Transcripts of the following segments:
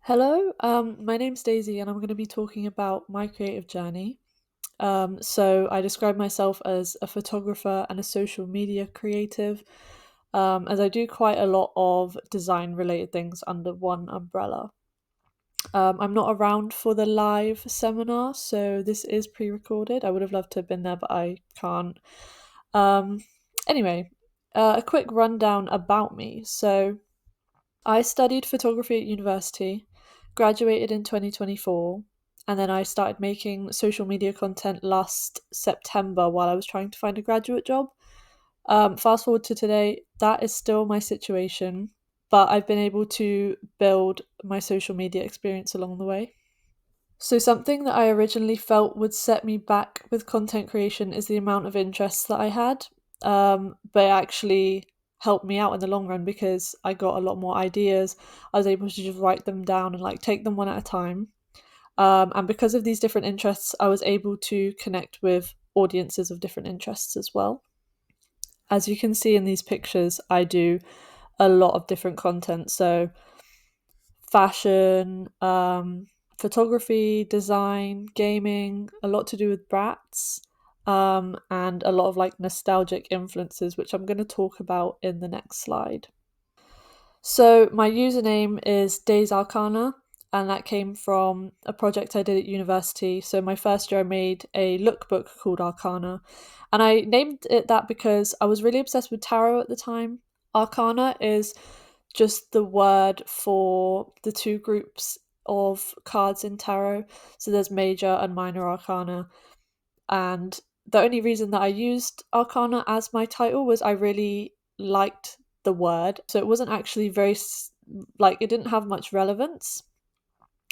Hello, my name's Daisy, and I'm going to be talking about my creative journey. So, I describe myself as a photographer and a social media creative, as I do quite a lot of design related things under one umbrella. I'm not around for the live seminar, so this is pre recorded. I would have loved to have been there, but I can't. Um, anyway, a quick rundown about me. So, I studied photography at university, graduated in 2024, and then I started making social media content last September while I was trying to find a graduate job. Fast forward to today, that is still my situation, but I've been able to build my social media experience along the way. So, something that I originally felt would set me back with content creation is the amount of interests that I had. But it actually helped me out in the long run because I got a lot more ideas. I was able to just write them down and like take them one at a time. And because of these different interests, I was able to connect with audiences of different interests as well. As you can see in these pictures, I do a lot of different content. So, fashion, photography, design, gaming, a lot to do with brats, and a lot of like nostalgic influences, which I'm going to talk about in the next slide. So, my username is Daze Arcana, and that came from a project I did at university. So, my first year, I made a lookbook called Arcana, and I named it that because I was really obsessed with tarot at the time. Arcana is just the word for the two groups of cards in tarot. So, there's major and minor arcana, and the only reason that I used Arcana as my title was I really liked the word. So it wasn't actually like, it didn't have much relevance.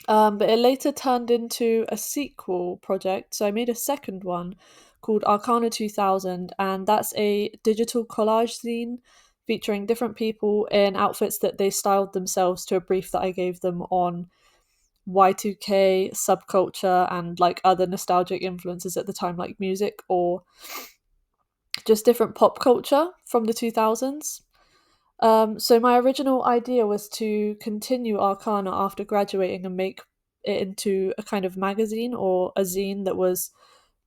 But it later turned into a sequel project. So I made a second one called Arcana 2000, and that's a digital collage zine featuring different people in outfits that they styled themselves to a brief that I gave them on Y2K subculture and like other nostalgic influences at the time, like music or just different pop culture from the 2000s. So my original idea was to continue Arcana after graduating and make it into a kind of magazine or a zine that was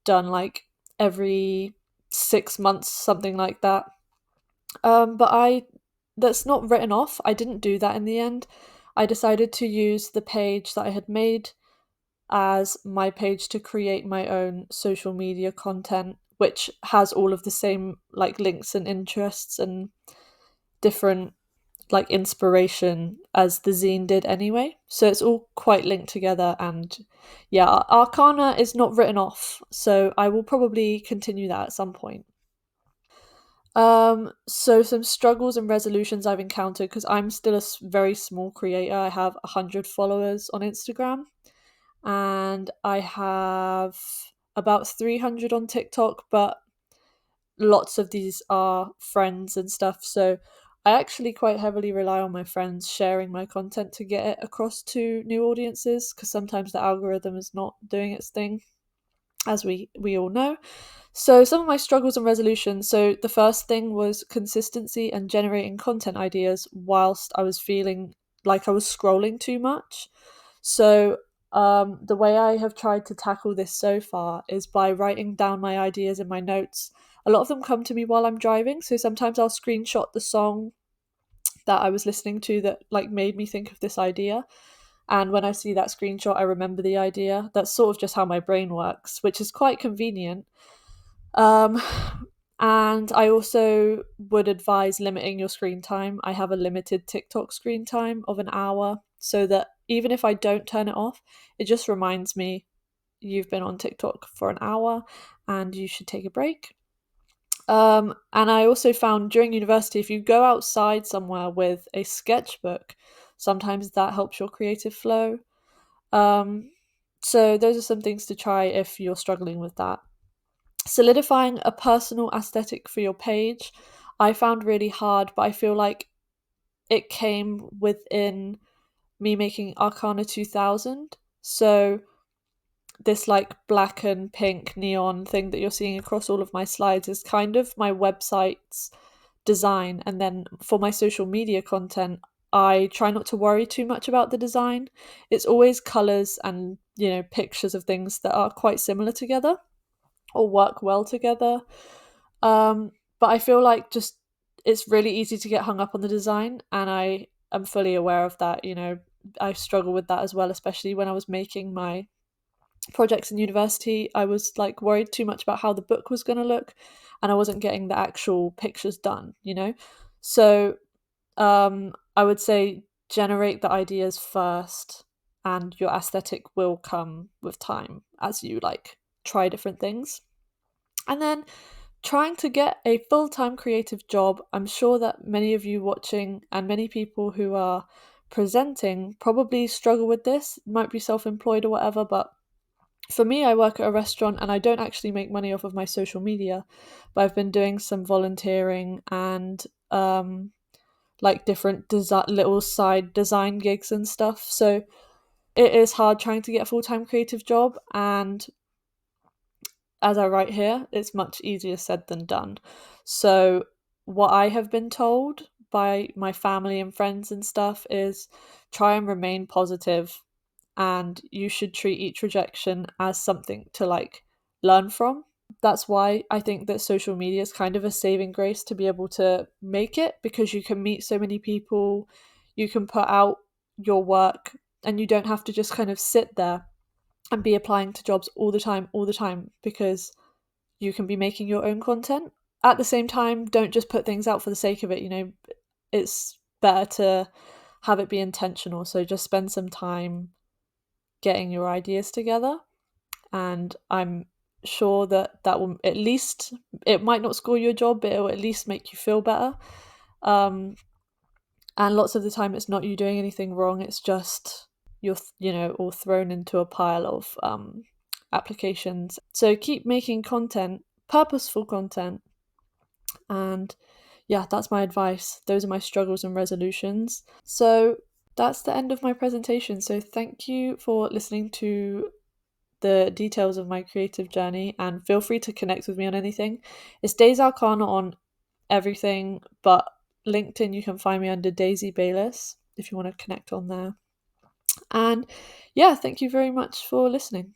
done like every 6 months, something like that. But that's not written off. I didn't do that in the end. I decided to use the page that I had made as my page to create my own social media content, which has all of the same like links and interests and different like inspiration as the zine did anyway. So it's all quite linked together, and yeah, Arcana is not written off, so I will probably continue that at some point. So some struggles and resolutions I've encountered because I'm still a very small creator. I have 100 followers on Instagram, and I have about 300 on TikTok, but lots of these are friends and stuff. So I actually quite heavily rely on my friends sharing my content to get it across to new audiences because sometimes the algorithm is not doing its thing, as we all know. So some of my struggles and resolutions. So the first thing was consistency and generating content ideas whilst I was feeling like I was scrolling too much. So the way I have tried to tackle this so far is by writing down my ideas in my notes. A lot of them come to me while I'm driving, so sometimes I'll screenshot the song that I was listening to that like made me think of this idea. And when I see that screenshot, I remember the idea. That's sort of just how my brain works, which is quite convenient. Um, and I also would advise limiting your screen time. I have a limited TikTok screen time of an hour so that even if I don't turn it off, it just reminds me you've been on TikTok for an hour and you should take a break. And I also found during university, if you go outside somewhere with a sketchbook, sometimes that helps your creative flow. Um, so those are some things to try if you're struggling with that. Solidifying a personal aesthetic for your page, I found really hard, but I feel like it came within me making Arcana 2000. So this like black and pink neon thing that you're seeing across all of my slides is kind of my website's design. And then for my social media content, I try not to worry too much about the design. It's always colours and, pictures of things that are quite similar together or work well together. But I feel like just it's really easy to get hung up on the design, and I am fully aware of that. I struggle with that as well, especially when I was making my projects in university. I was like worried too much about how the book was going to look, and I wasn't getting the actual pictures done. So I would say generate the ideas first, and your aesthetic will come with time as you like try different things. And then trying to get a full time creative job. I'm sure that many of you watching and many people who are presenting probably struggle with this, might be self employed or whatever. But for me, I work at a restaurant and I don't actually make money off of my social media, but I've been doing some volunteering and like different little side design gigs and stuff. So it is hard trying to get a full time creative job, and as I write here, it's much easier said than done. So, what I have been told by my family and friends and stuff is try and remain positive, and you should treat each rejection as something to like learn from. That's why I think that social media is kind of a saving grace to be able to make it, because you can meet so many people, you can put out your work, and you don't have to just kind of sit there and be applying to jobs all the time, because you can be making your own content. At the same time, don't just put things out for the sake of it. It's better to have it be intentional. So just spend some time getting your ideas together, and I'm sure that will at least, it might not score you a job, but it will at least make you feel better. And lots of the time it's not you doing anything wrong, it's just you're all thrown into a pile of applications. So keep making content, purposeful content. And yeah, that's my advice. Those are my struggles and resolutions. So that's the end of my presentation. So thank you for listening to the details of my creative journey, and feel free to connect with me on anything. It's Daze Arcana on everything, but LinkedIn, you can find me under Daisy Bayless if you want to connect on there. And yeah, thank you very much for listening.